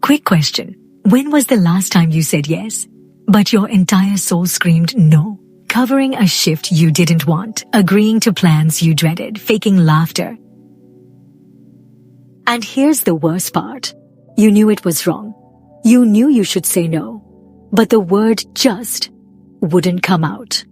Quick question. When was the last time you said yes, but your entire soul screamed no? Covering a shift you didn't want, agreeing to plans you dreaded, faking laughter. And here's the worst part. You knew it was wrong. You knew you should say no, but the word just wouldn't come out.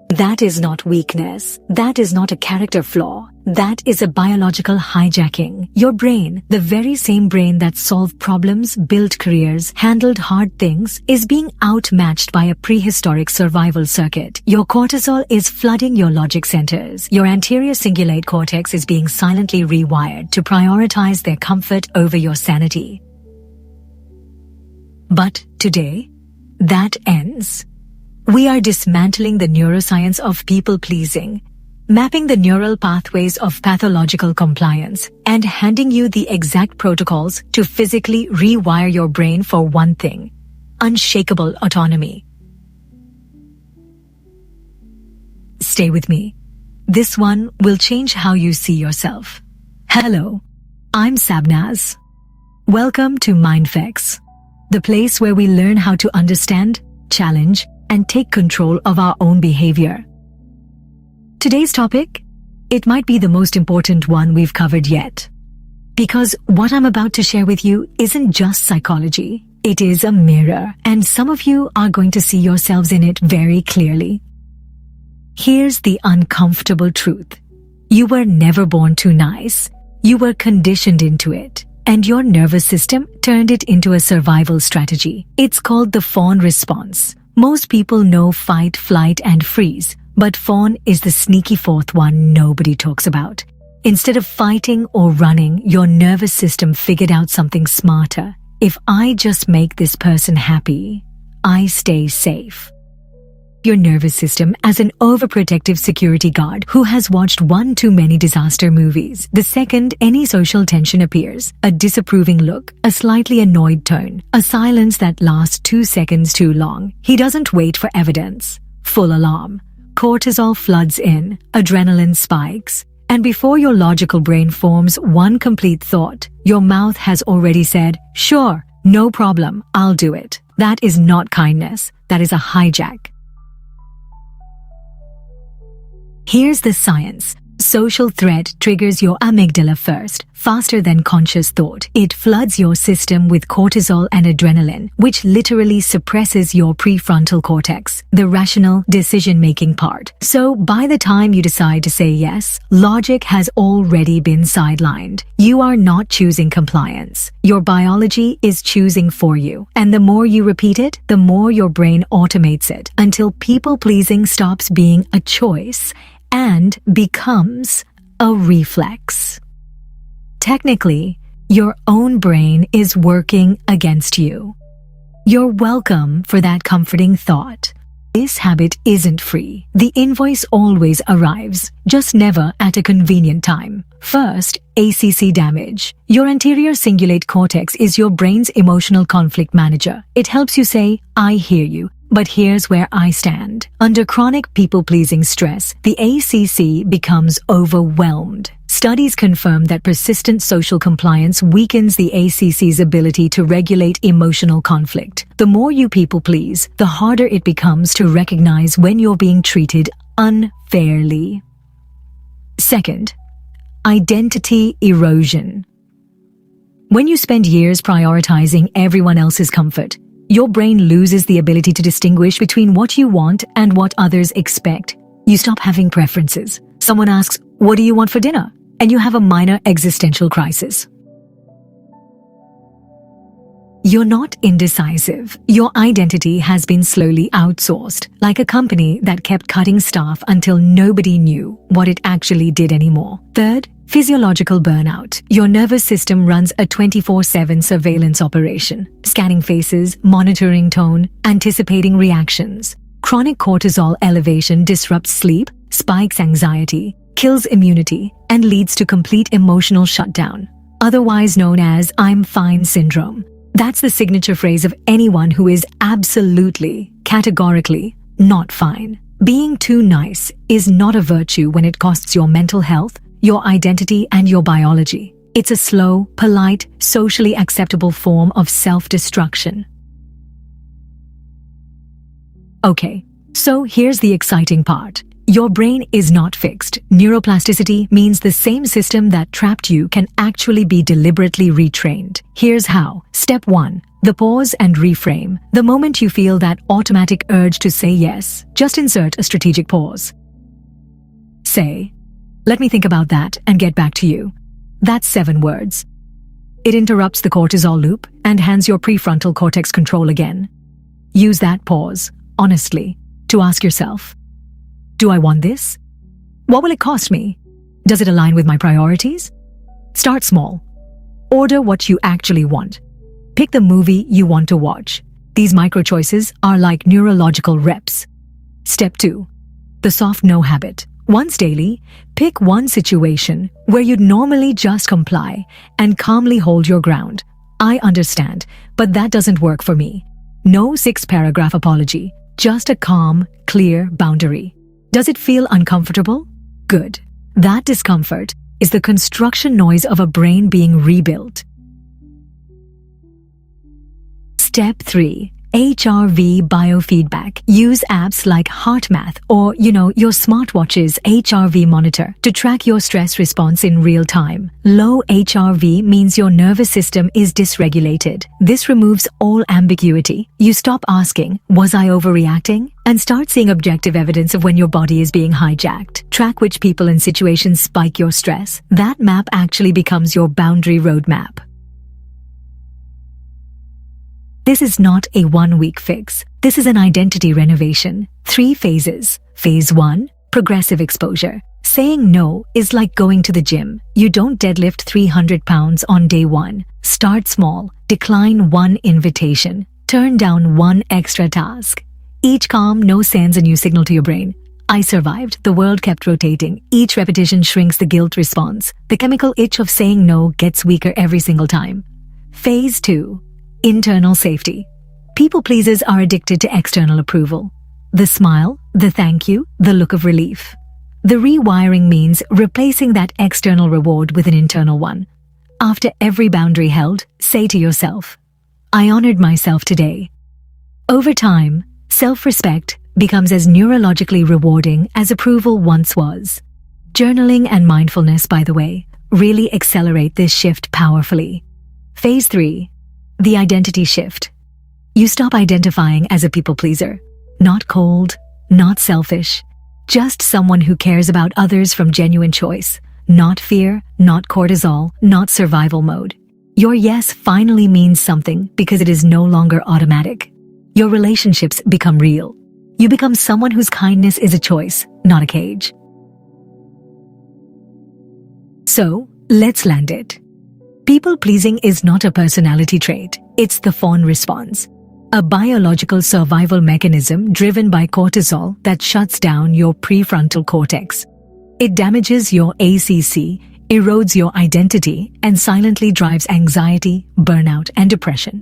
That is not weakness. That is not a character flaw. That is a biological hijacking. Your brain, the very same brain that solved problems, built careers, handled hard things, is being outmatched by a prehistoric survival circuit. Your cortisol is flooding your logic centers. Your anterior cingulate cortex is being silently rewired to prioritize their comfort over your sanity. But today, that ends. We are dismantling the neuroscience of people-pleasing, mapping the neural pathways of pathological compliance, and handing you the exact protocols to physically rewire your brain for one thing: unshakable autonomy. Stay with me. This one will change how you see yourself. Hello, I'm Sabnaz. Welcome to MYNDFEX, the place where we learn how to understand, challenge, and take control of our own behavior. Today's topic? It might be the most important one we've covered yet. Because what I'm about to share with you isn't just psychology. It is a mirror, and some of you are going to see yourselves in it very clearly. Here's the uncomfortable truth. You were never born too nice. You were conditioned into it, and your nervous system turned it into a survival strategy. It's called the FAWN response. Most people know fight, flight, and freeze, but FAWN is the sneaky fourth one nobody talks about. Instead of fighting or running, your nervous system figured out something smarter. If I just make this person happy, I stay safe. Your nervous system as an overprotective security guard who has watched one too many disaster movies. The second any social tension appears, a disapproving look, a slightly annoyed tone, a silence that lasts 2 seconds too long, he doesn't wait for evidence. Full alarm. Cortisol floods in, adrenaline spikes, and before your logical brain forms one complete thought, your mouth has already said, "Sure, no problem, I'll do it." That is not kindness, that is a hijack. Here's the science. Social threat triggers your amygdala first, faster than conscious thought. It floods your system with cortisol and adrenaline, which literally suppresses your prefrontal cortex, the rational decision-making part. So by the time you decide to say yes, logic has already been sidelined. You are not choosing compliance. Your biology is choosing for you. And the more you repeat it, the more your brain automates it, until people-pleasing stops being a choice and becomes a reflex. Technically, your own brain is working against you. You're welcome for that comforting thought. This habit isn't free. The invoice always arrives, just never at a convenient time. First, ACC damage. Your anterior cingulate cortex is your brain's emotional conflict manager. It helps you say, "I hear you, but here's where I stand." Under chronic people-pleasing stress, the ACC becomes overwhelmed. Studies confirm that persistent social compliance weakens the ACC's ability to regulate emotional conflict. The more you people-please, the harder it becomes to recognize when you're being treated unfairly. Second, identity erosion. When you spend years prioritizing everyone else's comfort, your brain loses the ability to distinguish between what you want and what others expect. You stop having preferences. Someone asks, "What do you want for dinner?" And you have a minor existential crisis. You're not indecisive. Your identity has been slowly outsourced, like a company that kept cutting staff until nobody knew what it actually did anymore. Third, physiological burnout. Your nervous system runs a 24/7 surveillance operation, scanning faces, monitoring tone, anticipating reactions. Chronic cortisol elevation disrupts sleep, spikes anxiety, kills immunity, and leads to complete emotional shutdown, otherwise known as "I'm fine" syndrome. That's the signature phrase of anyone who is absolutely, categorically not fine. Being too nice is not a virtue when it costs your mental health, your identity, and your biology. It's a slow, polite, socially acceptable form of self-destruction. Okay, so here's the exciting part. Your brain is not fixed. Neuroplasticity means the same system that trapped you can actually be deliberately retrained. Here's how. Step 1. The pause and reframe. The moment you feel that automatic urge to say yes, just insert a strategic pause. Say, "Let me think about that and get back to you." That's 7 words. It interrupts the cortisol loop and hands your prefrontal cortex control again. Use that pause, honestly, to ask yourself, do I want this? What will it cost me? Does it align with my priorities? Start small. Order what you actually want. Pick the movie you want to watch. These micro choices are like neurological reps. Step 2. The soft no habit. Once daily, pick one situation where you'd normally just comply and calmly hold your ground. I understand, but that doesn't work for me. No 6-paragraph apology, just a calm, clear boundary. Does it feel uncomfortable? Good. That discomfort is the construction noise of a brain being rebuilt. Step 3. HRV Biofeedback. Use apps like HeartMath or, your smartwatch's HRV monitor to track your stress response in real time. Low HRV means your nervous system is dysregulated. This removes all ambiguity. You stop asking, "Was I overreacting?" and start seeing objective evidence of when your body is being hijacked. Track which people and situations spike your stress. That map actually becomes your boundary roadmap. This is not a one-week fix. This is an identity renovation. 3 phases. Phase 1, progressive exposure. Saying no is like going to the gym. You don't deadlift 300 pounds on day 1. Start small. Decline 1 invitation. Turn down 1 extra task. Each calm no sends a new signal to your brain. I survived. The world kept rotating. Each repetition shrinks the guilt response. The chemical itch of saying no gets weaker every single time. Phase 2. Internal safety. People pleasers are addicted to external approval. The smile, the thank you, the look of relief. The rewiring means replacing that external reward with an internal one. After every boundary held, say to yourself, "I honored myself today." Over time, self-respect becomes as neurologically rewarding as approval once was. Journaling and mindfulness, by the way, really accelerate this shift powerfully. Phase 3. The identity shift. You stop identifying as a people pleaser. Not cold, not selfish, just someone who cares about others from genuine choice. Not fear, not cortisol, not survival mode. Your yes finally means something because it is no longer automatic. Your relationships become real. You become someone whose kindness is a choice, not a cage. So, let's land it. People-pleasing is not a personality trait, it's the FAWN response, a biological survival mechanism driven by cortisol that shuts down your prefrontal cortex. It damages your ACC, erodes your identity, and silently drives anxiety, burnout, and depression.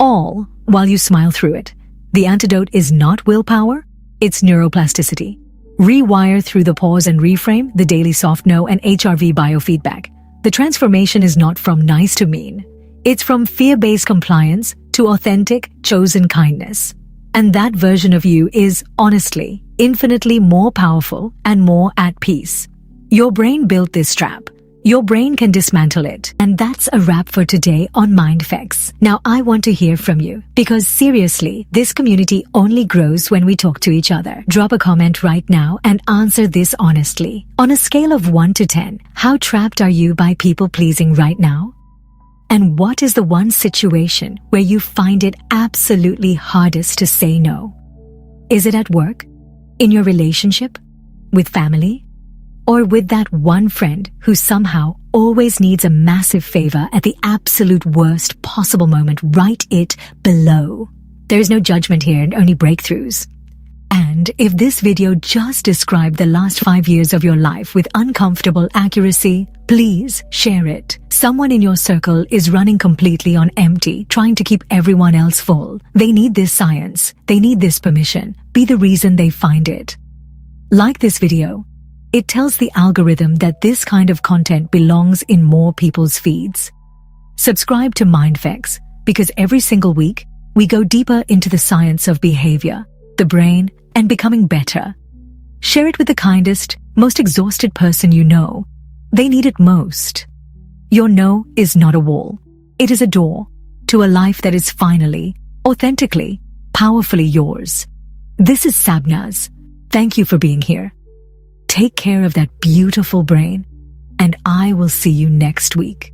All while you smile through it. The antidote is not willpower, it's neuroplasticity. Rewire through the pause and reframe, the daily soft no, and HRV biofeedback. The transformation is not from nice to mean. It's from fear-based compliance to authentic, chosen kindness. And that version of you is, honestly, infinitely more powerful and more at peace. Your brain built this trap. Your brain can dismantle it. And that's a wrap for today on MYNDFEX. Now I want to hear from you, because seriously, this community only grows when we talk to each other. Drop a comment right now and answer this honestly. On a scale of 1 to 10, how trapped are you by people-pleasing right now? And what is the one situation where you find it absolutely hardest to say no? Is it at work? In your relationship? With family? Or with that one friend who somehow always needs a massive favor at the absolute worst possible moment, write it below. There is no judgment here and only breakthroughs. And if this video just described the last 5 years of your life with uncomfortable accuracy, please share it. Someone in your circle is running completely on empty, trying to keep everyone else full. They need this science. They need this permission. Be the reason they find it. Like this video. It tells the algorithm that this kind of content belongs in more people's feeds. Subscribe to MYNDFEX because every single week, we go deeper into the science of behavior, the brain, and becoming better. Share it with the kindest, most exhausted person you know. They need it most. Your no is not a wall. It is a door to a life that is finally, authentically, powerfully yours. This is Sabnaz. Thank you for being here. Take care of that beautiful brain, and I will see you next week.